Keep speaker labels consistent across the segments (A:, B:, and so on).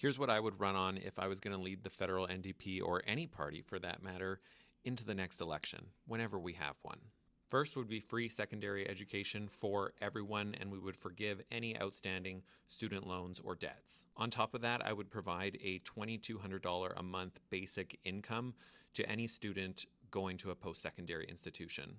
A: Here's what I would run on if I was going to lead the federal NDP, or any party for that matter, into the next election, whenever we have one. First would be free secondary education for everyone, and we would forgive any outstanding student loans or debts. On top of that, I would provide a $2,200 a month basic income to any student going to a post-secondary institution.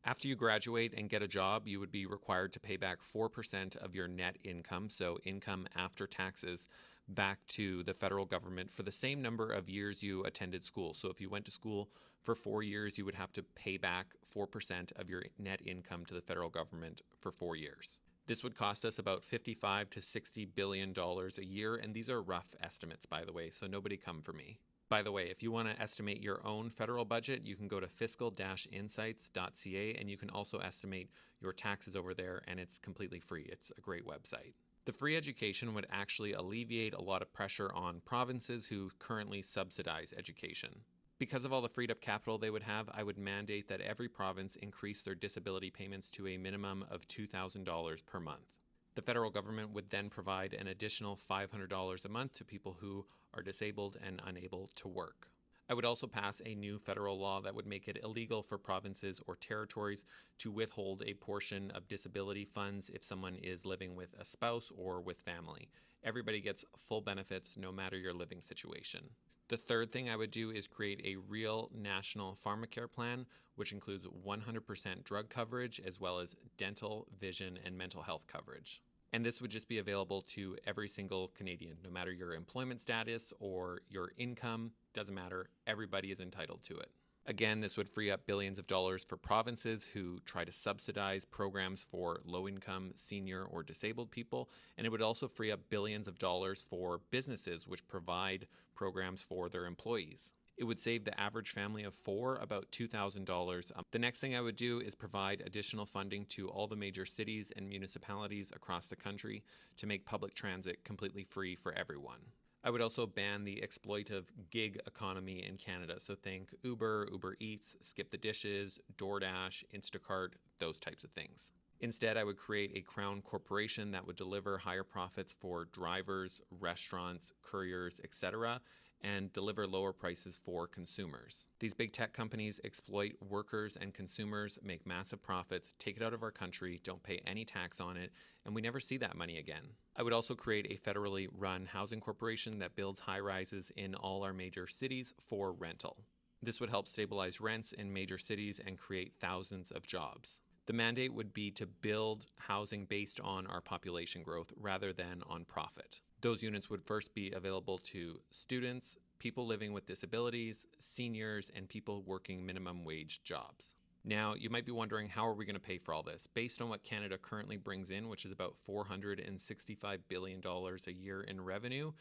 A: After you graduate and get a job, you would be required to pay back 4% of your net income, so income after taxes, back to the federal government for the same number of years you attended school. So if you went to school for 4 years, you would have to pay back 4% of your net income to the federal government for 4 years. This would cost us about $55 to $60 billion a year, and these are rough estimates, by the way, so nobody come for me. By the way, if you want to estimate your own federal budget, you can go to fiscal-insights.ca, and you can also estimate your taxes over there, and it's completely free. It's a great website. The free education would actually alleviate a lot of pressure on provinces who currently subsidize education. Because of all the freed up capital they would have, I would mandate that every province increase their disability payments to a minimum of $2,000 per month. The federal government would then provide an additional $500 a month to people who are disabled and unable to work. I would also pass a new federal law that would make it illegal for provinces or territories to withhold a portion of disability funds if someone is living with a spouse or with family. Everybody gets full benefits no matter your living situation. The third thing I would do is create a real national pharmacare plan, which includes 100% drug coverage as well as dental, vision, and mental health coverage. And this would just be available to every single Canadian, no matter your employment status or your income, doesn't matter, everybody is entitled to it. Again, this would free up billions of dollars for provinces who try to subsidize programs for low-income, senior, or disabled people, and it would also free up billions of dollars for businesses which provide programs for their employees. It would save the average family of 4 about $2,000. The next thing I would do is provide additional funding to all the major cities and municipalities across the country to make public transit completely free for everyone. I would also ban the exploitive gig economy in Canada, so think Uber, Uber Eats, Skip the Dishes, DoorDash, Instacart, those types of things. Instead, I would create a crown corporation that would deliver higher profits for drivers, restaurants, couriers, etc., and deliver lower prices for consumers. These big tech companies exploit workers and consumers, make massive profits, take it out of our country, don't pay any tax on it, and we never see that money again. I would also create a federally run housing corporation that builds high-rises in all our major cities for rental. This would help stabilize rents in major cities and create thousands of jobs. The mandate would be to build housing based on our population growth rather than on profit. Those units would first be available to students, people living with disabilities, seniors, and people working minimum wage jobs. Now, you might be wondering, how are we going to pay for all this? Based on what Canada currently brings in, which is about $465 billion a year in revenue,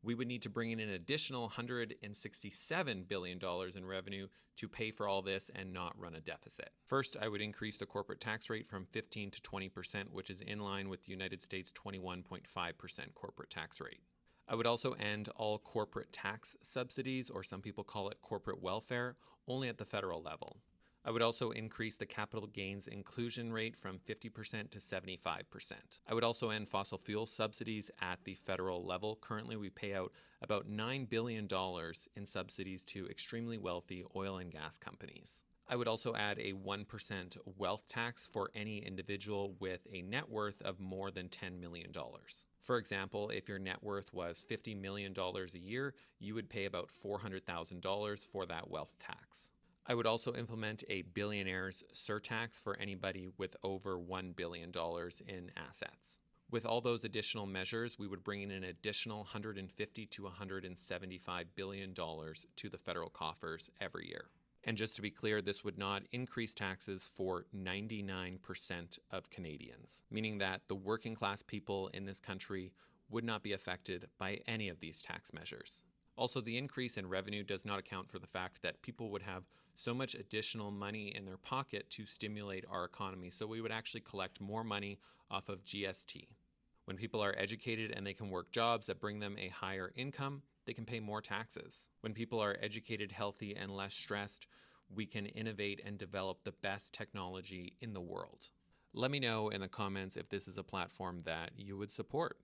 A: we would need to bring in an additional $167 billion in revenue to pay for all this and not run a deficit. First, I would increase the corporate tax rate from 15% to 20%, which is in line with the United States' 21.5% corporate tax rate. I would also end all corporate tax subsidies, or some people call it corporate welfare, only at the federal level. I would also increase the capital gains inclusion rate from 50% to 75%. I would also end fossil fuel subsidies at the federal level. Currently, we pay out about $9 billion in subsidies to extremely wealthy oil and gas companies. I would also add a 1% wealth tax for any individual with a net worth of more than $10 million. For example, if your net worth was $50 million a year, you would pay about $400,000 for that wealth tax. I would also implement a billionaire's surtax for anybody with over $1 billion in assets. With all those additional measures, we would bring in an additional $150 to $175 billion to the federal coffers every year. And just to be clear, this would not increase taxes for 99% of Canadians, meaning that the working class people in this country would not be affected by any of these tax measures. Also, the increase in revenue does not account for the fact that people would have so much additional money in their pocket to stimulate our economy, so we would actually collect more money off of GST. When people are educated and they can work jobs that bring them a higher income, they can pay more taxes. When people are educated, healthy, and less stressed, we can innovate and develop the best technology in the world. Let me know in the comments if this is a platform that you would support.